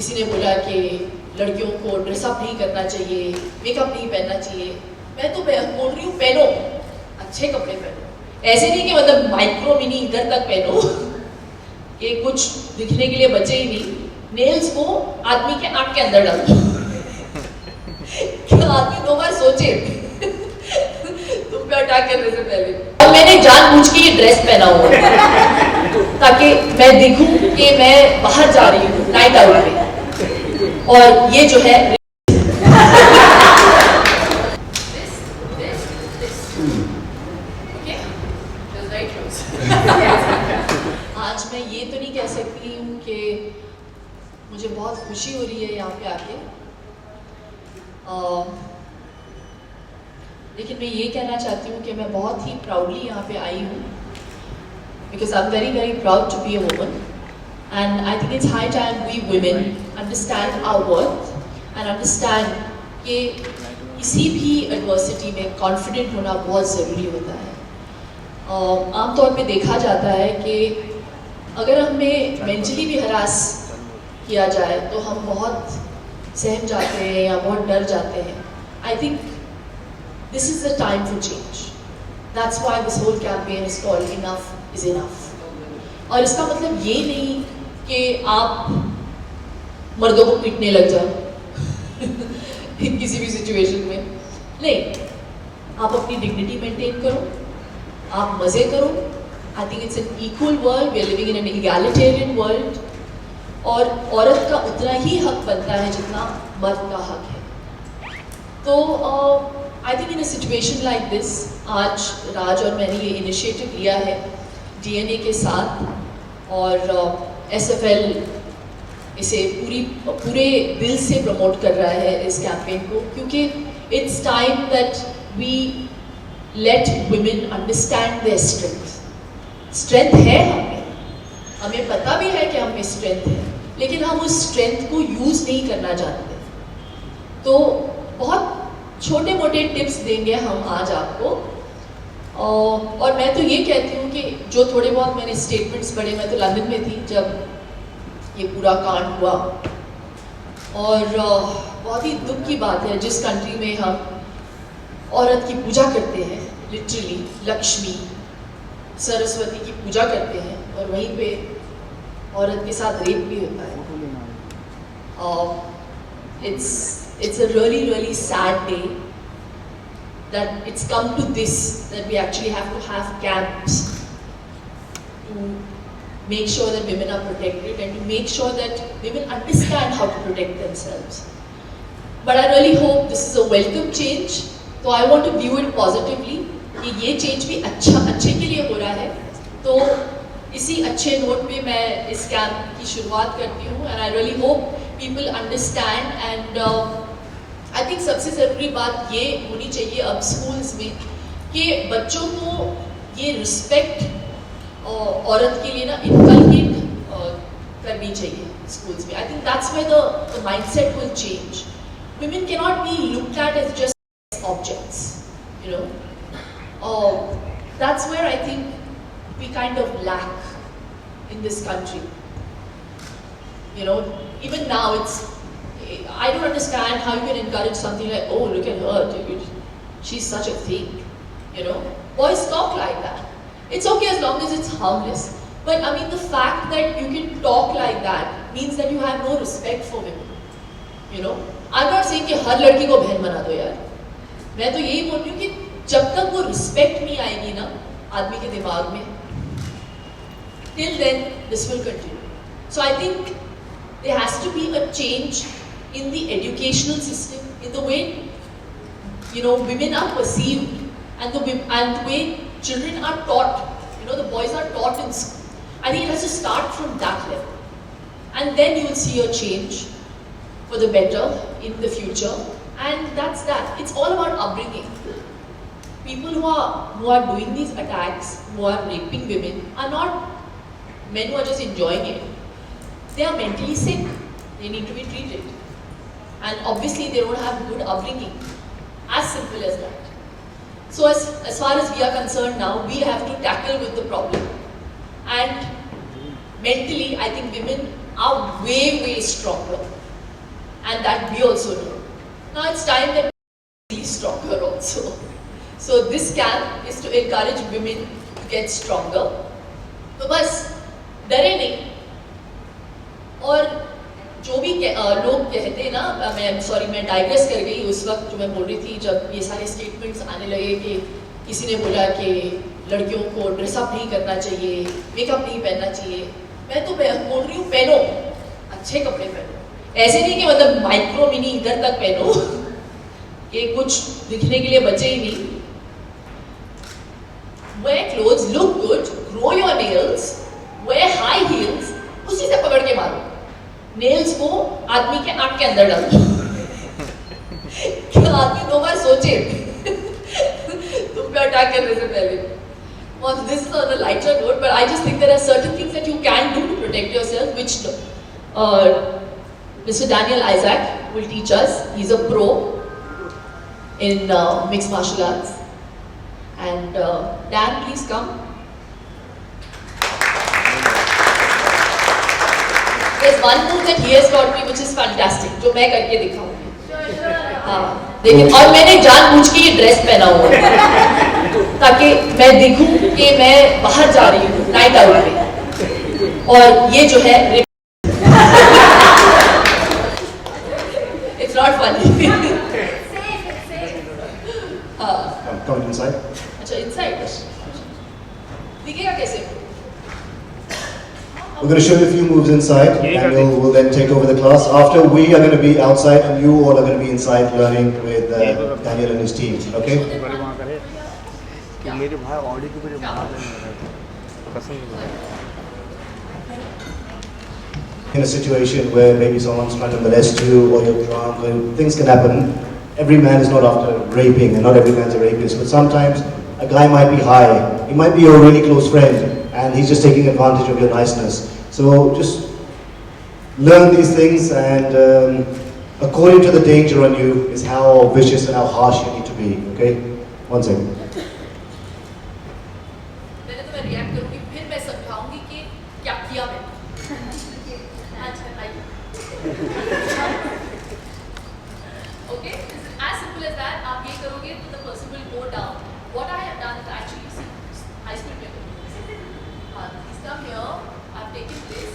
किसी ने बोला कि लड़कियों को ड्रेसअप नहीं करना चाहिए, मेकअप नहीं पहनना चाहिए। मैं तो बोल रही हूँ पहनो, अच्छे कपड़े पहनो, ऐसे नहीं कि मतलब माइक्रो मिनी इधर तक पहनो कि कुछ दिखने के लिए बचे ही नहीं। नेल्स को आदमी के आंख के अंदर डाल दो क्या आदमी 2 बार सोचे तुम पे अटैक करने से पहले। और मैंने जानबूझ के ये ड्रेस पहना हुआ ताकि मैं दिखूं कि मैं बाहर जा रही हूँ नाइट आउट में। और ये जो है आज मैं ये तो नहीं कह सकती हूँ कि मुझे बहुत खुशी हो रही है यहाँ पे आके, लेकिन मैं ये कहना चाहती हूँ कि मैं बहुत ही प्राउडली यहाँ पे आई हूँ, because I am very very proud to be a woman and I think it's high time we women understand our worth and understand कि किसी भी एडवर्सिटी में कॉन्फिडेंट होना बहुत ज़रूरी होता है। आमतौर पे देखा जाता है कि अगर हमें मेंटली भी हरास किया जाए तो हम बहुत सहम जाते हैं या बहुत डर जाते हैं। I think this is the time for change, that's why this whole campaign is called enough is enough. और इसका मतलब ये नहीं कि आप मर्दों को पीटने लग जाओ किसी भी सिचुएशन में, नहीं, आप अपनी डिग्निटी मेंटेन करो, आप मज़े करो। I think it's an equal world, we are living in an egalitarian world, और औरत का उतना ही हक बनता है जितना मर्द का हक है। तो I think in a situation like this, आज राज और मैंने ये इनिशिएटिव लिया है डीएनए के साथ, और एसएफएल इसे पूरे दिल से प्रमोट कर रहा है इस कैंपेन को, क्योंकि it's time that we let women understand their strength. Strength है हमें पता भी है कि हमें स्ट्रेंथ है, लेकिन हम उस स्ट्रेंथ को यूज़ नहीं करना जानते। तो बहुत छोटे मोटे टिप्स देंगे हम आज आपको, और मैं तो ये कहती हूँ कि जो थोड़े बहुत मैंने स्टेटमेंट्स पढ़े, मैं तो लंदन में थी जब ये पूरा कांड हुआ, और बहुत ही दुख की बात है जिस कंट्री में हम औरत की पूजा करते हैं, लिटरली लक्ष्मी सरस्वती की पूजा करते हैं, और वहीं पे औरत के साथ रेप भी होता है। It's a really sad day that it's come to this, that we actually have to have camps to make sure that women are protected and to make sure that women understand how to protect themselves. But I really hope this is a welcome change. तो I want to view it positively कि ये change भी अच्छे के लिए हो रहा है। तो इसी अच्छे नोट पे मैं इस कैंप की शुरुआत करती हूँ, and I really hope people understand. And I think सबसे ज़रूरी बात ये होनी चाहिए अब स्कूल्स में कि बच्चों को ये रिस्पेक्ट औरत के लिए ना इनकलकेट करनी चाहिए स्कूल्स में। I think that's where the mindset will change. Women cannot be looked at as just objects, you know. That's where I think we kind of lack in this country. You know, even now I don't understand how you can encourage something like, oh, look at her, dude, she's such a thing, you know. Boys talk like that. It's okay as long as it's harmless. But I mean, the fact that you can talk like that means that you have no respect for women, you know. I'm not saying कि हर लड़की को बहन बना दो यार, मैं तो यही बोल रही हूँ कि जब तक वो रिस्पेक्ट नहीं आएगी ना आदमी के दिमाग में, till then this will continue. So I think there has to be a change in the educational system, in the way, you know, women are perceived, and the way children are taught, you know, the boys are taught in school. I think it has to start from that level, and then you will see a change for the better in the future. And that's that. It's all about upbringing. People who are doing these attacks, who are raping women, are not men who are just enjoying it. They are mentally sick. They need to be treated. And obviously they don't have good upbringing. As simple as that. So as far as we are concerned now, we have to tackle with the problem. And mentally, I think women are way, way stronger. And that we also know. Now it's time that we be stronger also. So this camp is to encourage women to get stronger. तो बस डरे नहीं. और जो भी लोग कहते हैं ना, मैं डाइग्रेस कर गई उस वक्त जो मैं बोल रही थी जब ये सारे स्टेटमेंट्स आने लगे कि किसी ने बोला कि लड़कियों को ड्रेसअप नहीं करना चाहिए, मेकअप नहीं पहनना चाहिए. मैं तो बोल रही हूँ पहनो, अच्छे कपड़े पहनो. ऐसे नहीं कि मतलब माइक्रो मिनी इधर तक पहनो कि कुछ दिखने के लिए बचे ही नहीं. Wear clothes, look good, grow your nails, wear high heels, उसी से पकड़ के मारो. नेल्स को आदमी के आंख के अंदर डालो. क्या आदमी 2 बार सोचे तुम पे अटैक करने से पहले. Well, this is on a lighter note, but I just think there are certain things that you can do to protect yourself, which Mr. Daniel Isaac will teach us. He's a pro in mixed martial arts. And Dan, please come. There's one move that he has taught me which is fantastic, जो मैं करके दिखाऊंगी. हाँ, लेकिन और मैंने जानबूझ के ये ड्रेस पहना हुआ है ताकि मैं दिखूं कि मैं बाहर जा रही हूँ नाइट आउट में. और ये जो है it's not funny. हाँ. Come inside. अच्छा inside. दिखेगा कैसे? We're going to show you a few moves inside. Daniel will then take over the class. After, we are going to be outside and you all are going to be inside learning with Daniel and his team. Okay? In a situation where maybe someone's trying to molest you or you're drunk, or things can happen. Every man is not after raping and not every man's a rapist. But sometimes a guy might be high. He might be your really close friend. And he's just taking advantage of your niceness. So just learn these things, and according to the danger on you is how vicious and how harsh you need to be. Okay? One second. पहले तो मैं react करूँगी, फिर मैं समझाऊँगी कि क्या किया मैंने. Okay? This is as simple as that. आप ये करोगे तो the person will go down. What I have done is actually high school में. He's come here, I've taken this,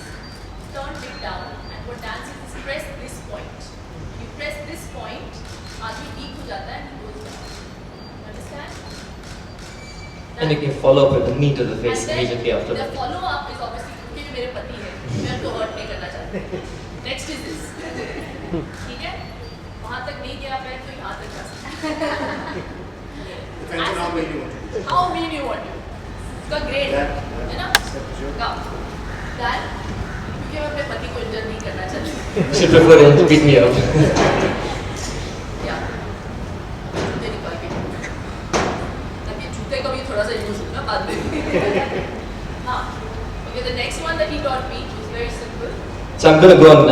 turned it down, and what dance is press this point. You press this point, आदमी weak हो जाता है and he goes down. Understand? And you can follow up with the knee to the face And then immediately after the that. follow up is obviously क्योंकि मेरे पति हैं, मैं उनको hurt नहीं करना चाहती. Next is this. ठीक है? वहाँ तक नहीं गया पैर तो यहाँ तक जा सकता. Depends on how many you want to. How mean you want to? उसका grade है ना? Come. Dan, क्योंकि मैं अपने पति को इंजर नहीं करना चाहती. She prefer him to beat me up. Yeah. जूते निकाल के. ताकि जूते का भी थोड़ा सा यूज हो ना बाद में. हाँ. Okay, the next one that he taught me was very simple. So I'm going to go and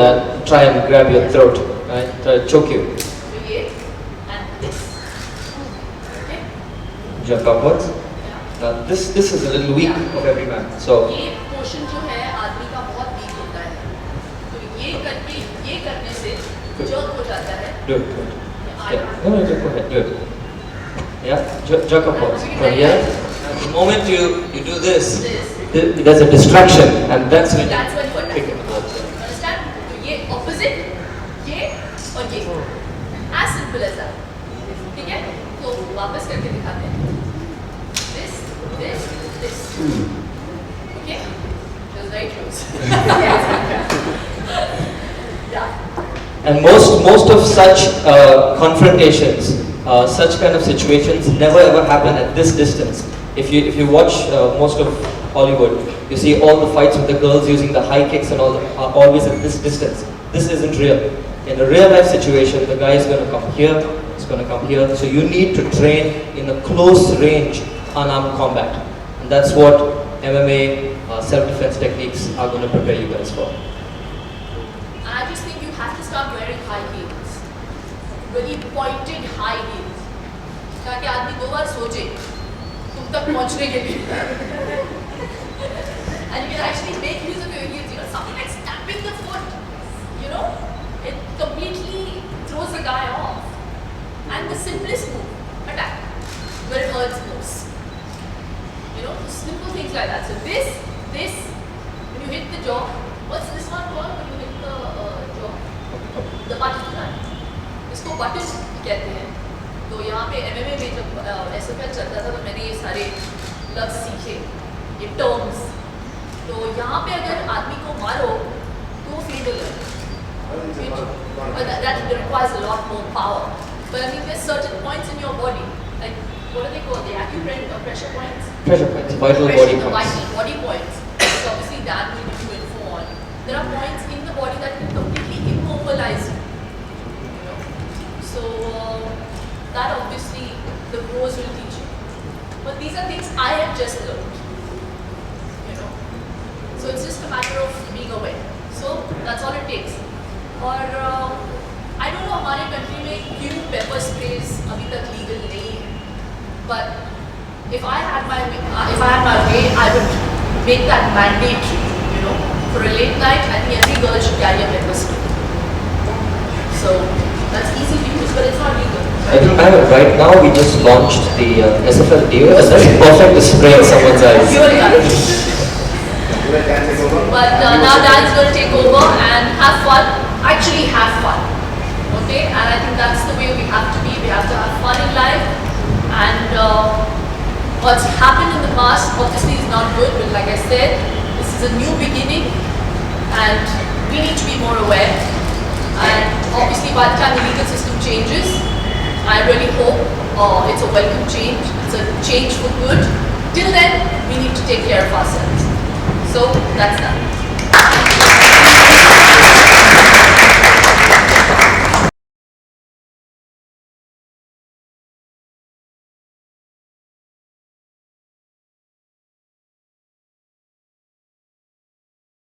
try and grab your throat, right? Try to choke you. So ये and this. Okay. Jump upwards. This is a little weak of every man. So ये portion जो है आदमी का बहुत week होता है. तो ये करके ये करने से जर्क हो जाता है. do it. Do it. Yeah. No, just go ahead. Do it. Yeah. Jerk upwards. From here. At the moment you do this, there's a distraction, and that's when That's when you attack. pick it upwards. Understand? तो ये opposite, ये और ये. As simple as that. ठीक है? तो वापस करके दिखाते हैं. This. Okay? It was very close. Yeah. And most of such confrontations, such kind of situations never ever happen at this distance. If you watch most of Hollywood, you see all the fights with the girls using the high kicks and all are always at this distance. This isn't real. In a real life situation, the guy is going to come here, he's going to come here. So you need to train in a close range unarmed combat. And that's what MMA, self-defense techniques are going to prepare you guys for. I just think you have to start wearing high heels. Really pointed high heels. ताकि आदमी 2 बार सोचे तुम तक पहुंचने के लिए. And you can actually make use of your heels. You know, something like stand stamping the foot, you know, it completely throws the guy off. And the simplest move, attack, where it hurts most. You know, simple things like that. So this, when you hit the jaw, what's this one called when you hit the jaw? The button. इसको button कहते हैं. तो यहाँ पे MMA में जब SFL चलता था तो मैंने ये सारे लफ्ज़ सीखे, ये terms. तो यहाँ पे अगर आदमी को मारो तो fatal है. But that requires a lot more power. But I mean, there's certain points in your body, like what are they called? The acupressure points. Pressure points, vital body The points. vital body points. So obviously Dan will give you info on. There are points in the body that can completely immobilize you. You know? So that obviously the pros will teach you. But these are things I have just learned. You know. So it's just a matter of being aware. So that's all it takes. Or I don't know हमारे country में क्यों pepper sprays अभी तक legal नहीं है. But if I had my way, I would make that mandatory. You know, for a late night, I think every girl should carry a pepper spray. So that's easy to use, but it's not legal. I think right now we just launched the SFL Deo, and that's perfect to spray in someone's eyes. Pure guys. But now Dan's going to take over and have fun. Actually have fun. Okay? And I think that's the way we have to be. We have to have fun in life. And what's happened in the past obviously is not good. But like I said, this is a new beginning. And we need to be more aware. And obviously by the time the legal system changes, I really hope it's a welcome change. It's a change for good. Till then, we need to take care of ourselves. So that's that.